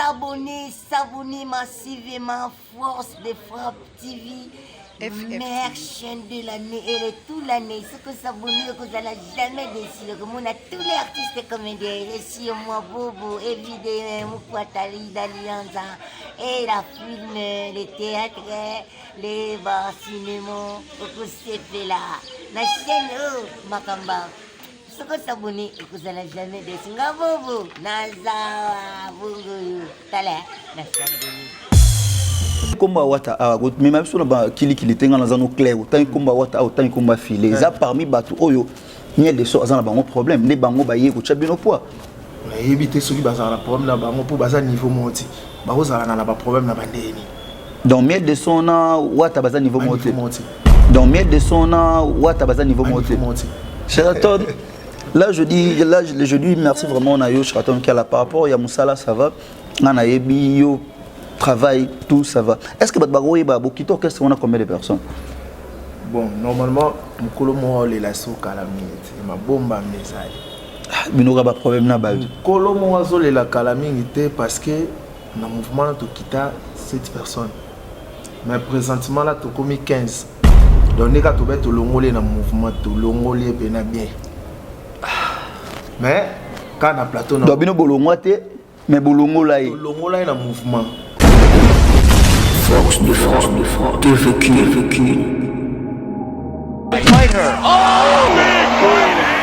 s'abonner massivement Force de Frappe TV. Meilleure chaîne de l'année et de toute l'année. Ce que s'abonner, que vous n'allez jamais déçu. On a tous les artistes comédiens. Ici, moi, Bobo, évidemment, Moukwatali, d'Allianza, et la film, les théâtres, les bars, cinéma, que c'est fait là. La chaîne, Makamba. Ce que s'abonner, que vous n'allez jamais déçu. Bobo, Naza, Bobo, Tala, Naza, Combat wata mais même sur la kili tenga dans un clair autant combat wata autant combat filé ça parmi bateau oyo miel de so azana bango problème les bango ba yeko chabino poids na éviter celui bazana problème na bango pour baza niveau monti ba ozala na ba problème na bandeni donc miel de son na wata baza niveau monti donc miel de son na wata baza niveau monti Sheraton là je dis merci vraiment na yo Sheraton qui a la par rapport ya Moussala ça va na yebi yo travail, tout ça va. Est-ce que Badbagoye Babokito, qu'est-ce qu'on a combien de personnes? Bon, normalement, Mukolomo est la souka la minute. Ma bombe à message. Mais nous avons un problème na bas. Mukolomo est la calamité parce que dans le mouvement tu quittes 7 personnes. Mais présentement là tu commis 15. Donc les gars tu vas te longolé dans le mouvement, tu longolé bien bien. Mais quand on a plateau. Donc bino bolongoate, mais bolongola est. Bolongola est dans le mouvement. Force de frappe, de vécu. Fighter. Oh, big fighter.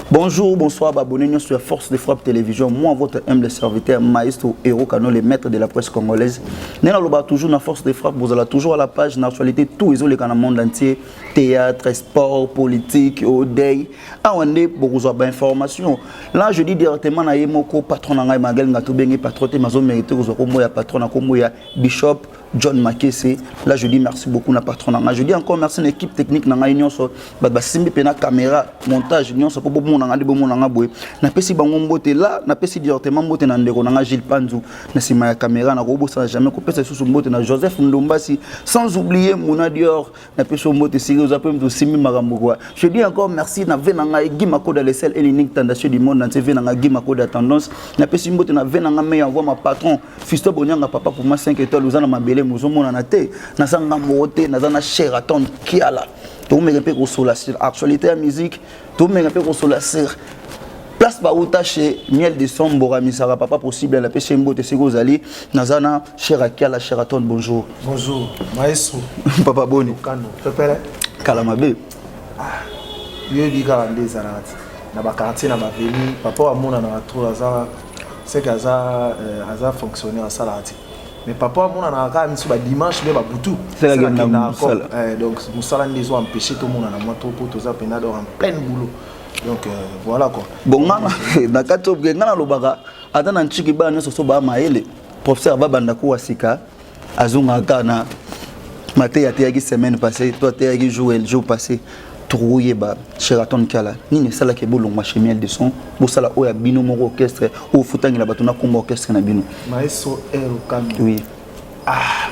Bonjour, bonsoir, abonnez-nous sur Force de Frappe Télévision. Moi, votre humble serviteur, Maestro Héros Cano, le maître de la presse congolaise. Nous allons toujours dans Force de Frappe, vous allez toujours à la page d'actualité, tout les autres dans le monde entier, théâtre, sport, politique, Odei. On est pour vous avoir d'informations. Là, je dis directement à Yemoko, patron de Magal Ngatoubengi, patron de Mazo Mérité, vous avez patron de Bishop. John Makese, là je dis merci beaucoup na patron. Je dis encore merci à l'équipe technique na union so ba simbi pena caméra montage union so pour bon na bon na boy. Na pesi bango mbote là, na pesi directement mbote na ndeko na Gilles Panzou. Na sima ya caméra na robo ça jamais ko pesa sous mbote na Joseph Ndombasi sans oublier Mona Dior na pesi mbote sérieux après me simbi makambo quoi. Je dis encore merci na venanga Guima Koda les sel et l'unique tentation du monde entier venanga Guima Koda tendance. Na pesi mbote na venanga me envoie ma patron Fisto Bonyanga papa pour ma 5 étoiles uzana mabele muzomona na te na sanga mote na zana Sheraton kiala to me repé ko sola sur actualité la musique to me repé ko sola sur place ba uta chez miel de sombora misara papa possible la pêche mbote segozali na zana Sherakiala Sheraton bonjour maestro papa boni kano pepere kalamabe yo bika ndeza na ba quartier na ba veni papa amona na trop azara c'est que aza fonctionner à salati mais papa mon a quand même sur dimanche mais boutou c'est la game donc Moussala les ont empêché tout le monde na moto pour tout ça penado en plein boulot donc voilà quoi bon na kato ngana lobaka atana nchiki ba nso so ba maele professeur babanda ko wasika azunga kana maté ya teyaki semaine passée toi teyaki jour passé trouiller ba Sheraton kala nini sala ke bolongwa chemiel de son bo sala oya bino mo orchestre o futangi la batuna komba orchestre na bino maestro Héros Cano oui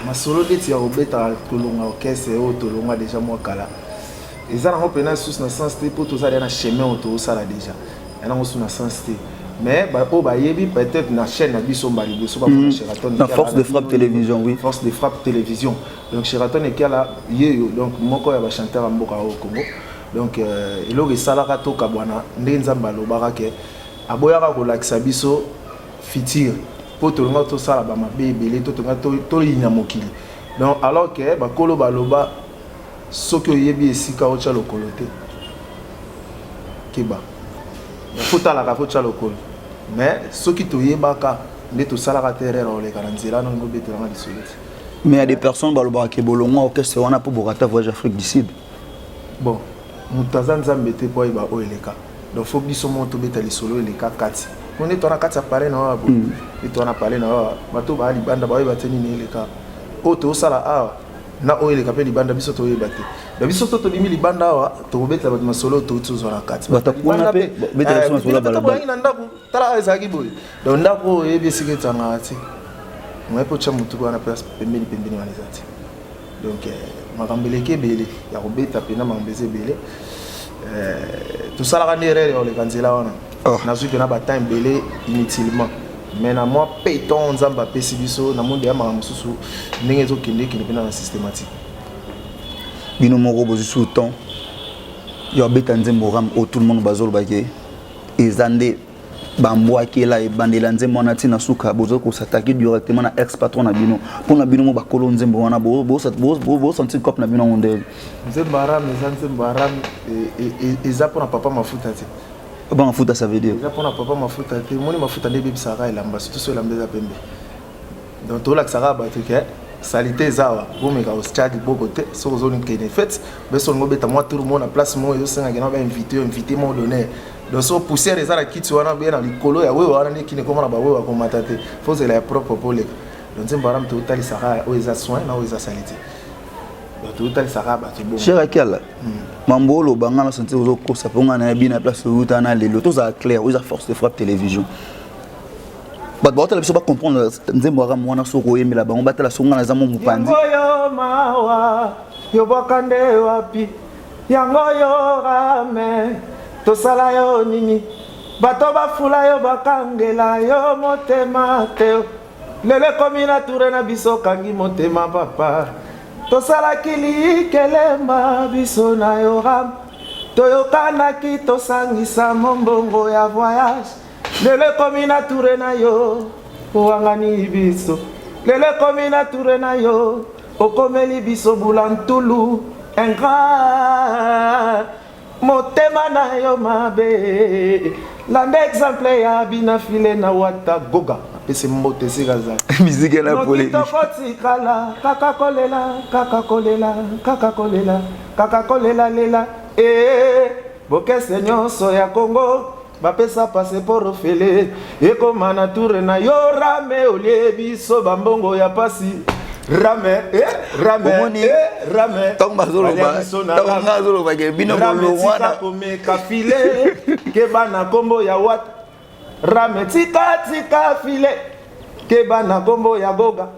ma solo de tia obeta tolonga orchestre o tolonga déjà moi kala ils ont repena sous na sens pour tout ça na chemin auto sala déjà et na sous na sens mais ba o ba yebi peut-être na chaîne na biso mbali biso ba Sheraton na Force de Frappe Télévision oui Force de Frappe Télévision donc Sheraton et kala yeyo donc moko ya ba chanteur mboka au Congo donc elo resalaka to kabwana ndenzamba lobaka ke aboyaka ko lakisa biso fitir po to nga to sala ba mabebele to nga to linya mokili donc alors que ba kolo baloba soki oyebi esika o cha lokolo te keba fota la ka cha lokolo mais soki to yebaka nde to sala ka terre o le karanzela no ngo betela nga disolite mais il y a des personnes balobaka ke bolongo orchestre wana po borata voyage Afrique du Sud bon mutazan zambete po iba o eleka donc faut biso monto beta lisolo eleka kati on est on a kati appareil na wa et on a parlé na wa bato ba libanda ba bateni ni eleka oto osala awa na oyo eleka mpe libanda biso toyeba te na biso to tobimi libanda awa tokobetela bato masolo tozwa na kati batakuna mpe betela so masolo balabala na ndako tala ezalaki boye donc ndako oyebi esika etangaka te moye mpe otya motuku wana place pembeni wana eza te donc makambo eleki ebele ya kobeta mpena makambo eza ebele tosalaka nde erreur ya koleka nzela wana nazwi mpena batemp ebele inutilement mais na mwa peton nzambe apesi biso na monde ya makambo mosusu ndenge ezokendekende mpena na systématique bino moko bozwi su temps yo abeta nzembo ram o tout le monde bazolobaki eza nde bambwakela ebandela nzembo wana ntina suka bozo kosataki directement na ex patron na bino mpona bino mo bakolo nzembo wana bosentir cope na bino mondele nzembo aram eza nzembo aram eza mpona papa mafuta te ba mafuta ça veut dire eza mpona papa mafuta te moni mafuta nde ebebisaka elamba surtout so elamba eza pembe donc tolakisaka bato ke salité eza awa bomeka ostia liboko te soki ozonikene fete besongo obeta mwa tour mo na place moko ezosengaki na bainvité mo donner donc so poussière eza na kiti wana be na likolo ya wewa wana ndekine komona bawewa komata te fo ozela ya propre poleka donc nzembo aram tootalisaka oyo eza soin na oyo eza salité donc tootalisaka bato bongo cher akiala mambo oloba nga na sentir ozokosa mpo nga na bina place oyuta na lelo tozala clair oyo eza force de frappe télévision bato baotala biso bacomprendre nzembo aram wana soki oyembela bango batala soki nga na eza mo mopanzi yango yo mawa yoboka nde wapi yango yo rame tosala yo nini bato bafula yo bakangela yo motema te lelo ekomi na ture na biso kangi motema papa tosalaki likelemba biso na yo ram toyokanaki tosangisa mombongo ya voyage lelo ekomi na ture na yo owangani biso lelo ekomi na ture na yo okomeli biso bulantulu ingrat motema na yo mabe landa exemple ya bina file na wata goga apesi mbote esika za miziki na polémique tokotikala kaka kolela lela bokese nyonso ya Congo bapesa passeport ofele ekoma na tour na yo rame olie biso bambongo ya pasi rame ntango bazoloba ke bino bolongwana komeka file ke bana kombo ya wat rame tika file ke bana kombo ya goga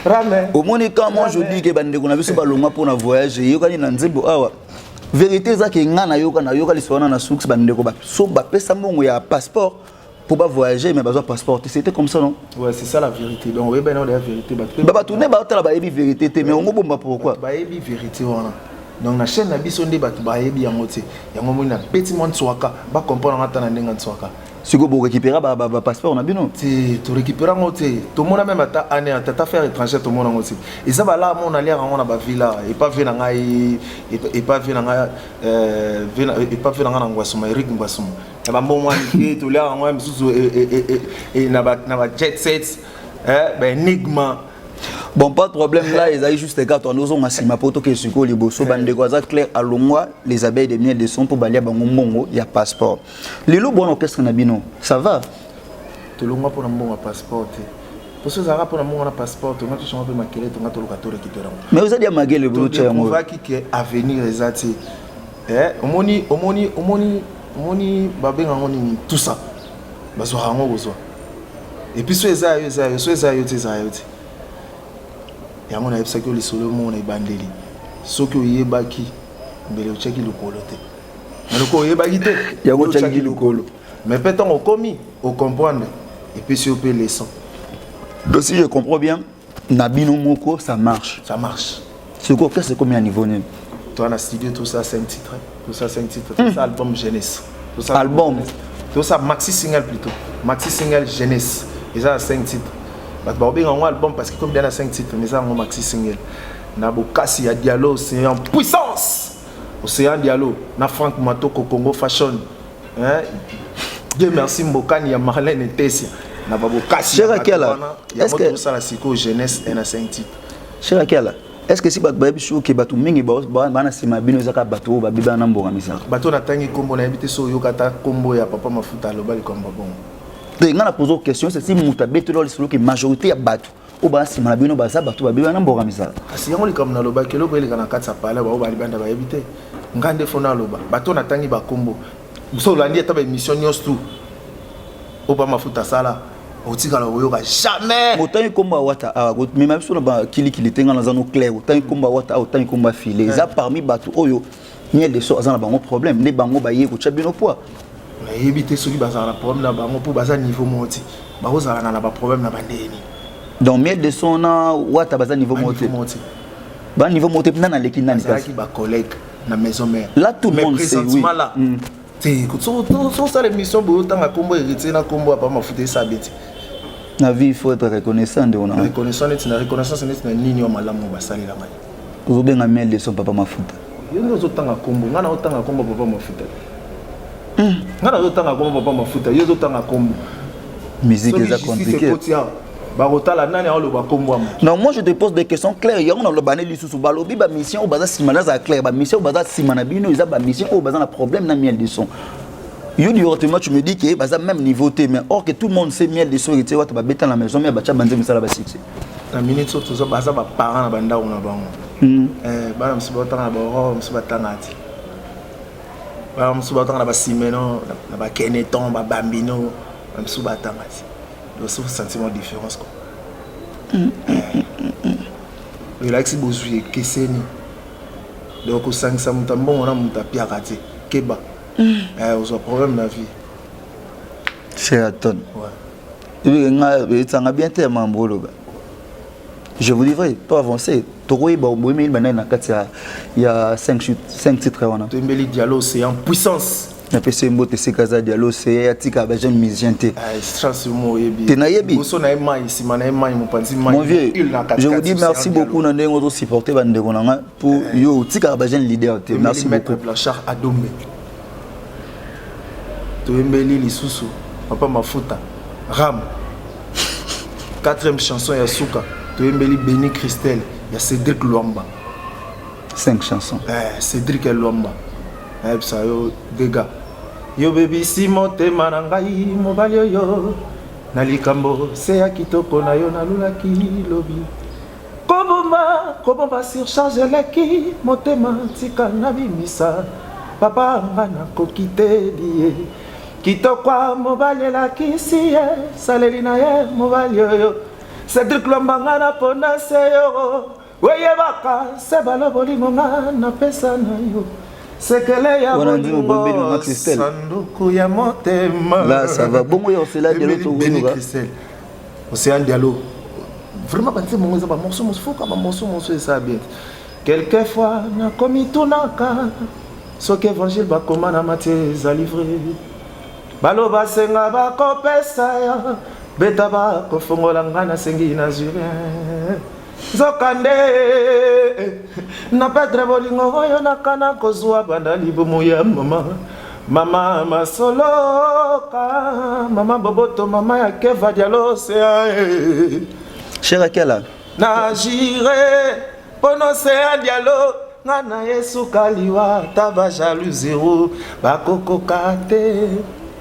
rame omoni quand moi je dis ke bandeko na biso balongwa mpona voyage eyokani na nzembo awa vérité ezaki nga nayoka liso wana na suks bandeko so bapesa mbongo ya passeport pour pas voyager mais besoin passeport c'était comme ça non ouais c'est ça la vérité donc oui ben non la vérité bah tourner bah la vérité mais on bomba pourquoi bah vérité wana donc na chaîne na biso nde bato ba yebi yango te yango moni na petit monde swaka ba comprendre ngata na ndenga swaka siko bo récupérer ba passeport na bino ti to récupérer ngo te to mona même ata année ata affaire étrangère to mona ngo te et ça ba là mon aller ngo na ba villa et pas vena ngai et pas vena ngai et pas vena nga ngwasuma Eric ngwasuma et ba bon moi ni to là ngo misusu et na ba jet set ben enigma. Bon, pas de problème là, ils ont juste des cartes. Nous avons assis ma poto qui est sur le bosso. Bande de clair à l'ombre, les abeilles de miel de son pour balayer bango, il y a passeport. Les loups, bon, orchestre nabino, ça va? Tout le monde pour un bon passeport. Pour ceux qui ont pour un bon passeport, tu as toujours un peu maquillé, tu as toujours récupéré. Mais vous avez dit à le boulot, tu as qui est à venir, exactement. Omoni, babé, tout ça. Et puis, ceux qui ont yango na yebisaki lisolo mo na ibandeli soki oyebaki mbele ocheki lokolo te maloko oyebaki te yango ocheki lokolo mais peut-être on commis au comprendre et puis si on peut leçon donc si je comprends bien nabino moko ça marche c'est quoi c'est combien à niveau né toi na studio tout ça 5 titres tout ça album jeunesse tout ça album tout ça maxi single plutôt maxi single jeunesse et ça 5 titres. Bah un album parce que comme il y a 5 titres mais ça un maxi single na bokasi ya Diallo c'est en puissance Océan Diallo na Frank Matoko Congo Fashion hein Dieu merci Mbokani ya Marlène Tessia na bokasi cher Akela est-ce que ça la psycho jeunesse et na 5 titres cher Akela est-ce que si bat baby show ke batu mingi bana sima bino zaka batu ba biba na mbonga misa batu na tangi kombo na yebite so yokata kombo ya papa mafuta lobali kombo bon. Donc, on a posé une question, c'est si Moutabé, tu as la majorité à battre. o ba si mana bino ba za bato ba beba na mboka misala kasi yango likam na loba kelo ko eleka na kati pala ba o ba libanda ba yebite ngande fona loba bato na tangi ba kombo so landi eta ba émission nyos tout o ba mafuta sala otikala oyoka jamais autant komba wata mais même sur ba kili tenga na zano clair autant komba wata autant komba filé za parmi bato oyo miel de so azana bango problème ne bango ba ye ko tchabino poids na yebite soki bazala problème na bango pour baza niveau moti ba ozala na ba problème na bandeni donc miel de son na wata baza niveau moti ba niveau moti na leki nani kasi ba collègue na maison mère là tout le monde sait oui so ça l'émission bo tanga kombo héritier na kombo pa mafuta sa beti na vie il faut être reconnaissant de on a reconnaissance net na nini wa malamu basali la mali ozobenga miel de son papa mafuta yo zo tanga kombo ngana otanga kombo papa mafuta ngana zo tanga kombo papa mafuta yo zo tanga kombo musique est compliqué barotala nani a loba kombo non moi je te pose des questions claires yango na lobane lisusu balobi ba mission au baza simana za clair ba mission au baza simana bino isa ba mission au baza na problème na miel de son yo directement tu me dis que baza même niveau T mais or que tout le monde sait miel de son et tu vois ba beta la maison mais ba cha banze misala ba succès na minute so to baza ba parents na banda ona bango bana msiba tanga ba ro msiba tangati bana msiba tanga ba simeno na ba keneton ba bambino msiba tangati donc c'est un sentiment de différence quoi il a que bozui keseni donc au 500 mutambo on a mutapia raté keba on a problème na vie Sheraton ouais nga bien tellement mbolo je vous dis vrai pas avancer tokoyi ba boyemi banana kati ya 5 titres wana Tombeli Diallo c'est en puissance na pese mbote sekaza Diallo c'est atika ba jeune musicien te chance mo yebi tenayebi boso na mai sima na mai mo panzi mai mon vieux je vous dis merci beaucoup na ndengo to supporter bandeko nanga pour yo tika ba jeune leader te merci beaucoup Blanchard Adombe Tombeli lisusu papa mafuta Ram 4e chanson ya Souka Tombeli Béni Christelle ya Cédric Luamba 5 chansons Cédric Luamba ça yo dégâts yo baby si motema na ngai mobali yo na likambo se ya kitoko na yo na lulaki lobi kobomba surcharge leki motema tika na bimisa papa ngana kokite die kitoko mobali la kisi saleli na ye mobali yo Cédric Luamba ngana pona se yo weye baka se balo bolingo ngana pesa na yo sekele ya bolingo sanduku ya motema là ça va bon moi c'est là Diallo to Béni Christelle Océan Diallo vraiment banté mon za ba morceau foka ba morceau ça bien quelquefois na komi tunaka soki évangile ba komana maté za livré baloba senga ba kopesa ya beta ba kofongola ngana sengi na zurien Zokande na pedre bolingo oyo nakana kozwa banda libumu ya mama masoloka mama boboto mama ya Keva Diallo sea cher Kela na jire pono sea Diallo ngana Yesu kaliwa taba jalousie bakoko kate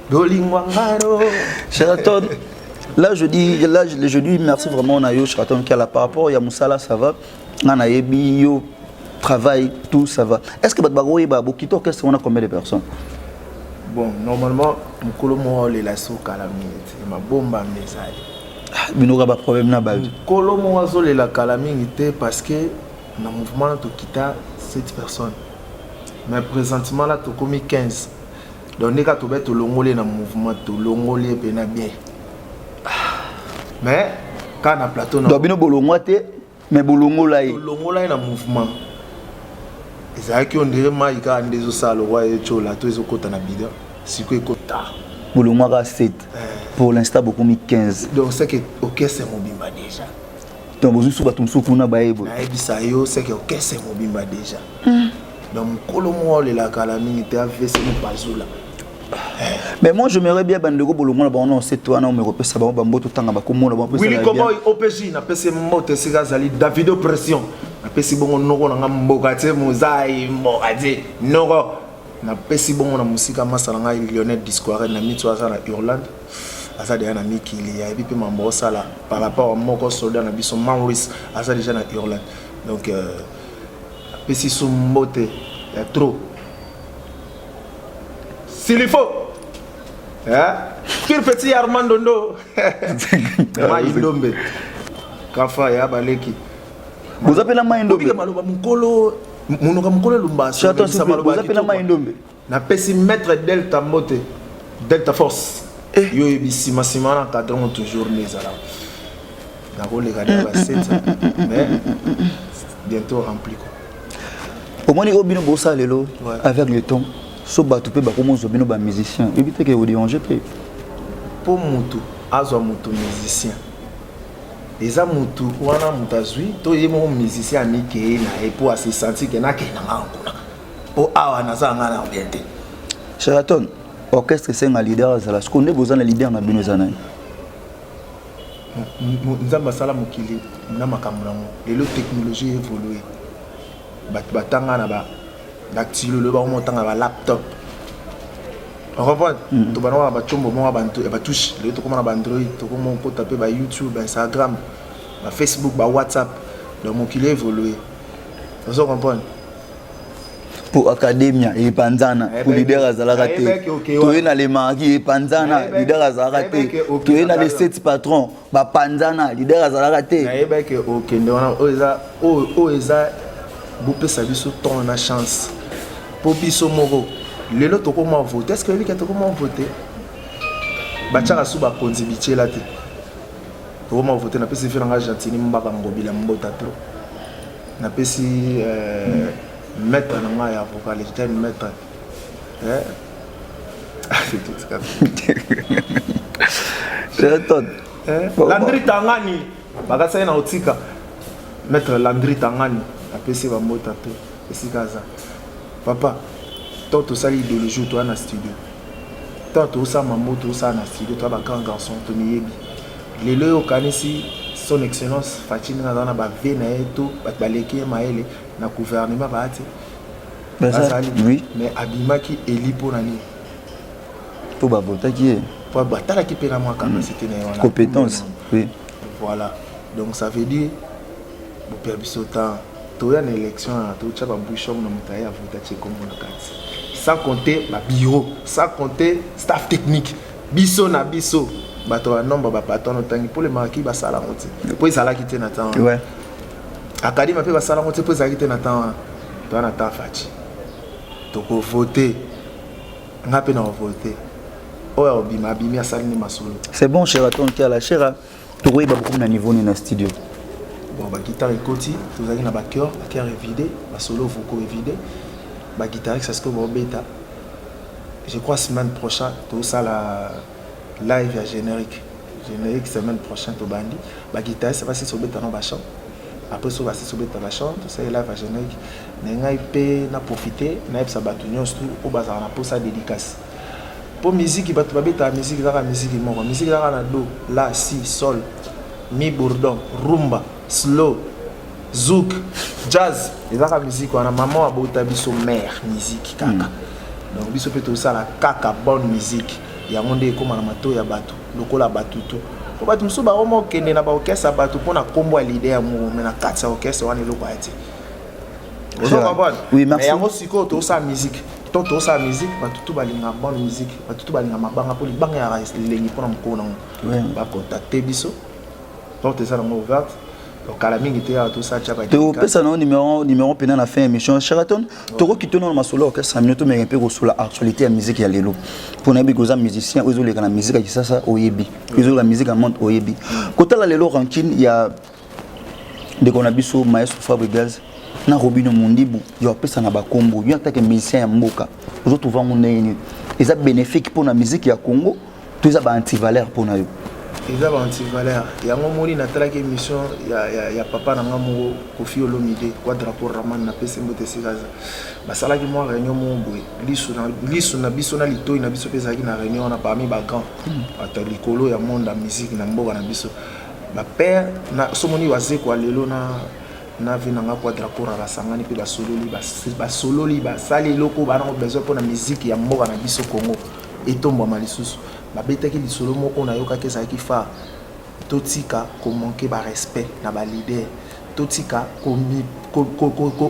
bolingo ngaro Sheraton. Là je dis merci vraiment à Yo Sheraton qui a la par rapport ya Moussala ça va ngana yebi yo travail tout ça va est-ce que batbagoyi ba bokito qu'est-ce qu'on a combien de personnes bon normalement mukolo mo le la soka la minute ma bomba message binoka ba problème na ba mukolo mo azo le la kala minute parce que na mouvement to kita 7 personnes mais présentement là to komi 15 donc neka to beto longolé na mouvement to longolé pe na bien mais quand na plateau na dobino bolongo te mais bolongo là na mouvement ezaki on dirait maika ndezo sala roi et chola to ezokota na bida siko ekota bolongo ka 7 pour l'instant beaucoup mis 15 donc c'est que OK c'est mobimba déjà donc bozu suba tumsuku na baebo na ebisa yo c'est que OK c'est mobimba déjà donc kolomo le la kala minute AVC no bazula. Mais moi je m'aimerais bien bandego bolongo ba on sait toi na me repesa ba mboto tanga ba komona ba pesa. Oui comment OPJ na pesa moto sika zali Davido pression na pesa bongo noko na mboka te mozai mbokati noko na pesa bongo na musika masala ngai Lionel Discoire na mitwa za na Irlande asa déjà na mikili ya epi pe mambo sala par rapport à moko soldat na biso Maurice asa déjà na Irlande donc pesi sumbote ya trop s'il faut hein pire petit Armando ndo ma indombe kafa ya baleki vous appelez la main ndombe maloba mukolo munoka mukolo lumbaso vous appelez la main ndombe na pesi maître Delta Mote Delta Force yo ebisima sima na cadre toujours nezala na ko les gars ba 7 mais bientôt rempli quoi au moins obino bossa lelo avec le temps so batu pe ba comment zo bino ba musicien éviter que vous déranger pe pour mutu azwa mutu musicien eza mutu wana mutazwi to yemo musicien amike na et pour se sentir que na ke na ngona o awa na za ngana orienté Sheraton orchestre c'est un leader za la ce qu'on est besoin de leader na bino za nani nzamba sala mokili na makambo nango lelo technologie évolué batanga na ba dactylo le ba motanga ba laptop on revoit to bana ba chombo mo ba touche le to comme na ba Android to comme on taper ba YouTube ba Instagram ba Facebook ba WhatsApp donc mokili évolué vous comprenez pour academia et panzana pour leader azalaka te to na les marquis et panzana leader azalaka te to na les 7 patrons ba panzana leader azalaka te na yeba ke okende wana o eza bopesa biso ton na chance po biso moko lelo to comment voter est-ce que lui to comment voter ba tchaka su ba konzi bichela te to comment voter na pesi fina Argentine mbaka ngobila mbota trop na pesi maître nanga ya vocal j'étais maître c'est tout ça Landry Tangani bakasa na otika maître Landry Tangani apesi ba mbota te esikaza papa toto sali idéologie to na studio toto sa mamoto sa na studio to ba grand garçon to miyebi lelo okanisi son excellence Fatine na ba vena eto ba leki maele na gouvernement ba ati oui mais abimaki elipo nani pour ba vota qui pour batala ki pena moi capacité na compétence oui voilà donc ça veut dire bo perbiso temps to ya na élection to tchaba bouchon na mutaya vota che comme na kati sans compter ba bureau sans compter staff technique biso na biso bato nombre ba patron tangi pour les marquis ba sala ngoti pour sala ki te na temps ouais akadima pe ba sala ngoti pour sala ki te na temps to na temps fachi to ko voter ngape na voter o ya bima bimi asali ni masolo c'est bon Sheraton qui a la chera to ko ba beaucoup na niveau ni na studio bon ba guitare ekoti to zaki na ba cœur évidé ba solo vocaux évidé ba guitare ça ce que bon bêta je crois semaine prochaine tout ça la live à générique semaine prochaine to bandi ba guitare ça va se sobeta na ba chant après ça va se sobeta ba chant tout ça live à générique nenga ipé na profiter na epsa batu nyonso o bazala na posa dédicace pour musique batu babeta musique za musique moko musique za na do la si sol mi bourdon rumba slow zouk jazz ezaka musique wana maman abota biso mère musique kaka donc biso pe to sala kaka bonne musique ya monde ekoma na mato ya bato lokola batuto po bato muso ba omo kende na ba orchestre bato pona kombo ya leader mo na katsa orchestre wana loko ati oui merci yango siko to sa musique to sa musique bato to balinga bonne musique bato to balinga mabanga po libanga ya lengi pona mko na ba contacter biso porte ça na ouverte donc à la mingi te ya to sa chapa to pesa no numéro pena na fin émission Sheraton to ki tono na masolo orchestre minuto mais un peu sur la actualité ya musique ya lelo pour na bi goza musicien ozo le kana musique ya sasa oyebi ozo la musique en monde oyebi kota la lelo ranking ya de konabiso maestro Fabregas na Robino Mundibu yo pesa na bakombo yo atake musicien ya mboka ozo trouver ngonene eza bénéfique pour la musique ya Congo to eza ba anti-valeur pour na yo eza ba anti-valeur yango moni na tala ke émission ya papa na ngamo Kofi Olomide kwa drapeau Raman na pese mbote sikaza basala ki mo réunion mo boy lisu na biso na litoi na biso pesa ki na réunion na parmi ba grand ata likolo ya monde la musique na mboka na biso ba père na somoni waze kwa lelo na vina nga kwa drapeau ra basangani pe basololi basali loko bana besoin pour na musique ya mboka na biso Congo etomba malisusu babetaki lisolo moko na yoka kesa ki fa totika ko manquer ba respect na ba leader totika ko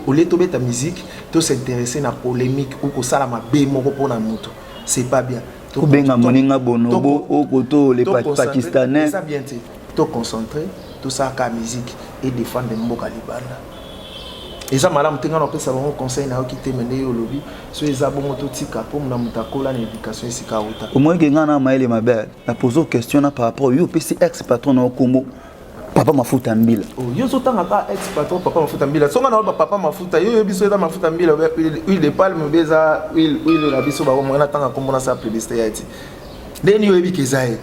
au lieu de mettre musique to s'intéresser na polémique ou ko sala mabe moko pona muto c'est pas bien to benga moninga bonobo au koto les pakistanais ça bien te to concentrer tout ça ka musique et défendre mboka libanda et ça madame tenga na pesa bon conseil na okite mende yo lobby so eza bon mototika pour na mutakola na éducation isika uta au moins que ngana maele mabe la pose question na par rapport yo PC ex patron na Kombo papa mafuta mbila yo zotanga ka ex patron papa mafuta mbila songa na papa mafuta yo biso eza mafuta mbila huile de palme beza huile la biso ba mwana tanga kombona sa publicité ya ti deni yo ebike zae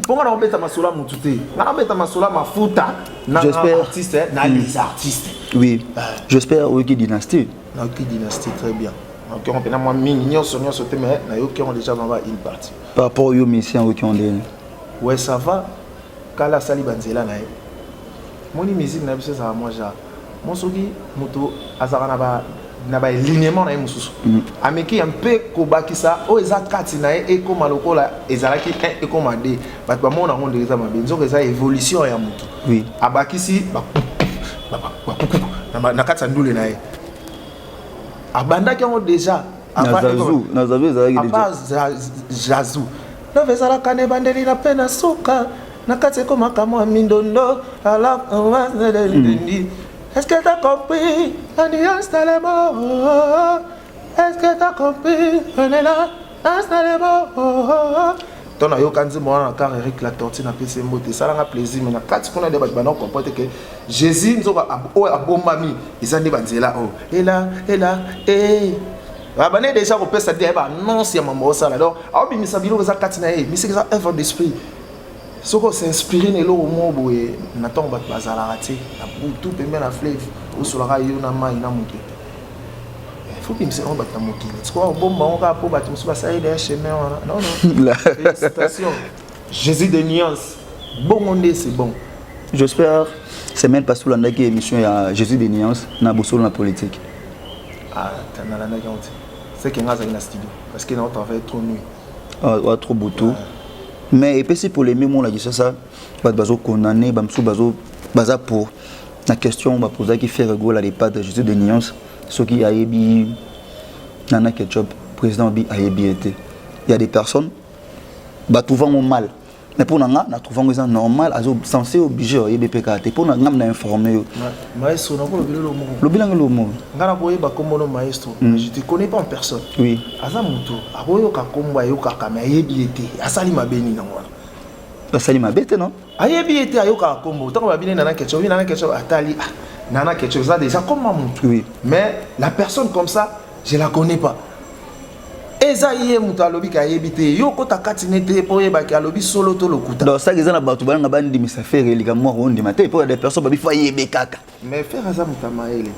Pourquoi on met masula mutute na beta masula mafuta na artiste na les artistes oui j'espère oui qui dynastie na qui dynastie très bien donc on peut na moi mignon sonyo sauter mais na yo qui ont déjà dans une partie par rapport aux mission qui ont donné ouais ça va kala sali banzela na moni musique na biso ça moi ja mon soki moto azara na ba alignement na mususu ameki un peu kobakisa o eza kati na e ko malokola ezalaki e ko made bat ba mona honde eza mabenzo eza évolution ya moto oui abakisi na kati ndule na e abandaki on déjà na zazu ezalaki déjà jazu na vezala kane bandeli na pena soka na kati ko makamo mindondo ala est-ce que t'as compris? On y installe les mots. Est-ce que t'as compris? On est là, installe les mots. Ton ayo kanzi moi na car Eric la tortue na PC mbote ça la plaisir mais na kati kuna de ba na comporte que Jésus nzoka o abomami izandi banzela o et là abane déjà ko pesa de ba non si maman ça là donc aobi misabilo za kati na e mi c'est ça œuvre d'esprit. Ce qu'on s'inspire de l'eau au mot et n'attend pas bazala raté la tout peut bien la fleuve ou sur la rayon na main na monté il faut qu'il me seront battre mon kilo c'est quoi bon on va pour battre sur ça il est chemin non félicitations Jésus de nuances bon on est c'est bon j'espère c'est même pas sous l'andaki émission ya Jésus de nuances na bosolo na politique ah t'as na l'andaki on c'est que ngaza ina studio parce que notre travail trop nuit ah trop boutou mais et puis pour les mêmes on a dit ça bazo condamné bamsou baza pour la question on va poser qui fait rigolo à l'époque de Jésus de nuance ce qui a ébi nana ketchup président bi a ébi été il y a des personnes ba trouvant mal mais pour nanga na trouvant que c'est normal azo censé obligé à ébi PKT pour nanga na informer maestro na ko le bilan le mot ngana ko yeba kombono maestro je te connais pas en personne oui aza mutu aboyo ka komba yo ka kama ébi été asali mabeni na ngwana asali mabete non ayebi été ayoka kombo tant babine nana ketchup atali nana ketchup ça déjà comme mutu oui mais la personne comme ça je la connais pas eza yé mutu alobi ka yebité yo ko takatinete po yeba ki alobi solo to lokuta donc ça ils ont batu bana bandi misa faire les gars moi on dit matin pour des personnes babi fa yebe kaka mais faire ça mutama ele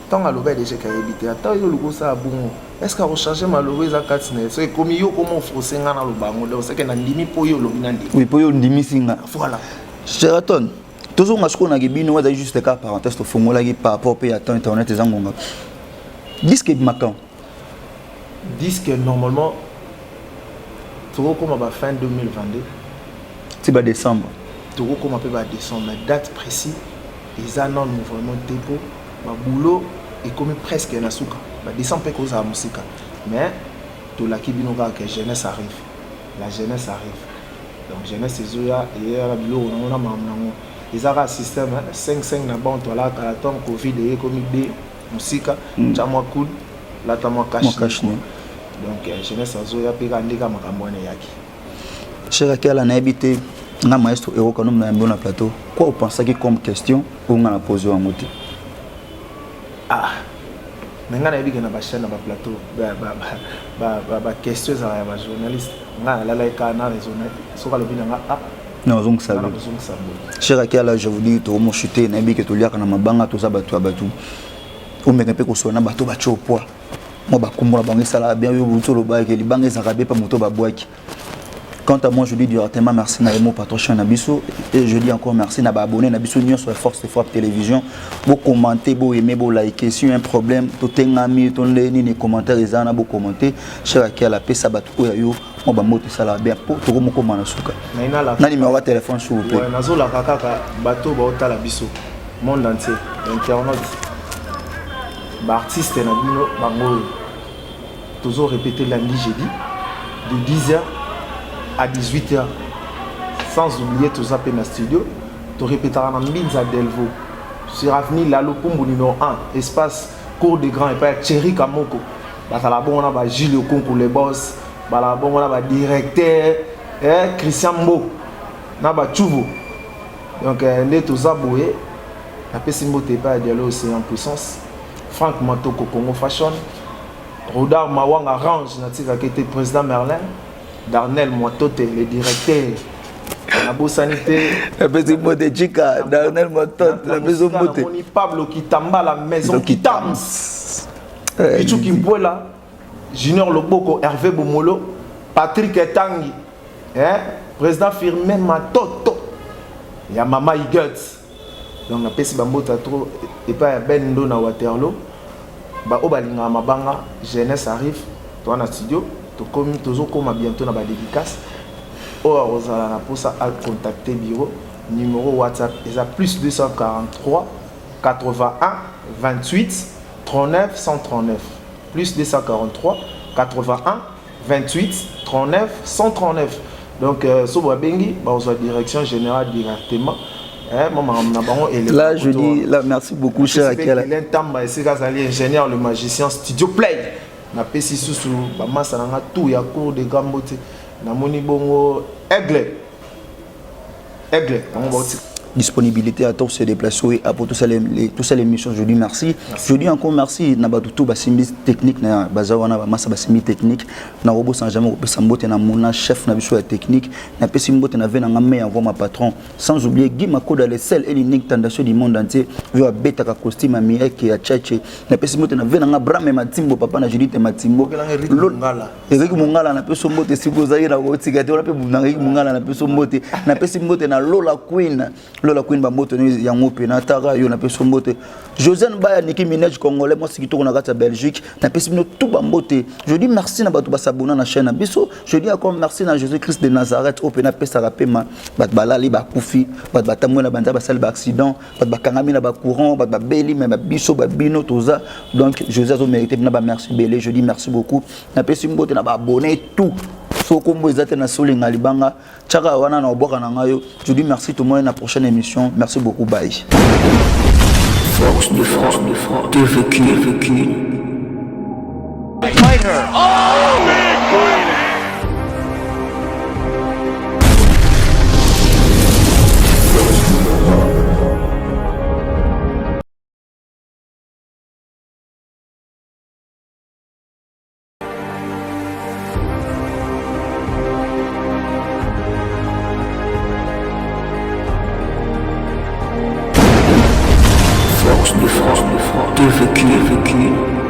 tant aloba déjà ka yebité ata yo luko ça bon est-ce que recharger malheureux za katine so comme yo comment forcer ngana lo bango donc c'est que na ndimi po yo lobi na ndi oui po yo ndimi singa voilà Sheraton toujours ngashko na gibino wa juste ka parenthèse to fongola gi par rapport à temps internet ezangonga disque makan disque normalement tout comme à fin 2022 c'est ba décembre tout comme à peu ba décembre date précis ils ont non vraiment tempo ba boulot et comme presque na suka ba décembre pe cause à musique mais tout la kibino ka que jeunesse arrive la jeunesse arrive donc jeunesse ezoya et la bilo on a mamnango ils ont un système 5 na bon toi là à temps covid et comme B musique chamwa cool là ta moi cash donc jeunesse azoya pe ka ndika makambo ne yaki cher Kala na habité na maestro Ero Kanom na mbona plateau quoi vous pensez que comme question on a posé en moté ah mais ngana yebi na ba chaîne na ba plateau ba question za ba journaliste ngana la ka na raisonner so ka lobina nga ah non donc ça cher Kala je vous dis to mo chuter na yebi que to liaka na mabanga to za batu abatu o me pe ko sona bato ba chopoa mo ba kumbona bangi sala bien yo buto lo ba ke libanga za kabe pa moto ba bwaki Quant à moi, je dis directement merci à mon patron Nabiso et je dis encore merci à abonné Nabiso sur Force de Frappe Télévision. Vous commentez, vous aimez, vous likez. Si y a un problème, tout est ami, tout les commentaires, ils ont commenté. Cher à la paix, ça va tout yo. On va monter ça là bien pour tout le monde comme Manasuka. Na numéro de téléphone s'il vous plaît. Ouais, nazo la kaka bateau ba ota la biso. Monde entier, internaute. Ba artiste na bino bango. Toujours répéter lundi jeudi de 10h à 18h. Sans oublier tout ça dans studio. Tu répéteras dans Mbinza Delvaux. Sur avenue Lalopombo numéro 1, espace cours des grands et pas Thierry Kamoko. Bah ça la bon on a Gilles Okonko les boss. Bah la bon on a directeur Christian Mbo. Na ba Chouvo. Donc les tout ça boé. La Pessimbo t'es pas dialogue c'est en puissance. Franck Matoko Congo Fashion. Rodar Mawang Arrange, qui était président Merlin, Darnel Moitote, le directeur, la beau sanité, la maison de Chica, Darnel Moitote, la maison de Pablo Kitamba, la maison Kitams, Pichou Kimbola, Junior Loboko, Hervé Bomolo, Patrick Etangi, président Firmin Matoto, il y a Mama Iguts, donc la Pessi Bambota trop, et pas Ben Dona Waterloo. Ba obalinga mabanga jeunesse arrive toi na studio to comme toujours comme bientôt na ba dédicace o rozala na pour ça à contacter bureau numéro WhatsApp est à plus 243 81 28 39 139 plus 243 81 28 39 139 donc so bengi ba on direction générale directement. Là, je dis, là, merci beaucoup, cher Akela. Ingénieur, le magicien, Studio Play. Na pesi susu, ba masa na tout ya cours de gambote. Na moni bongo aigle. Aigle, disponibilité à tous se déplacer à pour toutes ces émissions. Je dis merci. Je dis encore merci na batutu basimi technique na bazawana ba masa basimi technique na robo sans jamais sambote na mona chef na biso ya technique na pesimbote na vena ngame envoie ma patron sans oublier Guy Makoda le seul et l'unique tendance du monde entier vu à beta ka costume à Mirek et à Tchatché na pesimbote na vena ngabra matimbo papa na Judith matimbo Eric Mungala na pesombote sikozaira ko tigate on pe Eric Mungala na pesombote na pesimbote na Lola Queen Bambote yango pena tara yo na peso mbote Josiane Baya Niki Minaj congolais moi sikito na kata Belgique na peso tout Bambote. Je dis merci na bato basabona na chaîne biso. Je dis encore merci na Jésus Christ de Nazareth au pena pesa rapema bat balali ba kufi bat batamwe na banda basal ba accident bat bakangami na ba courant bat ba beli mais ba biso ba bino toza donc José a mérité na ba merci belé. Je dis merci beaucoup na peso mbote na ba abonné tout Sokombo ezate na solinga libanga tchaka wana na oboka na ngayo. Je dis merci tout le monde na prochaine émission. Merci beaucoup, bye. Force de frappe, de vécu. Fighter. Oh, big fighting. De vécu.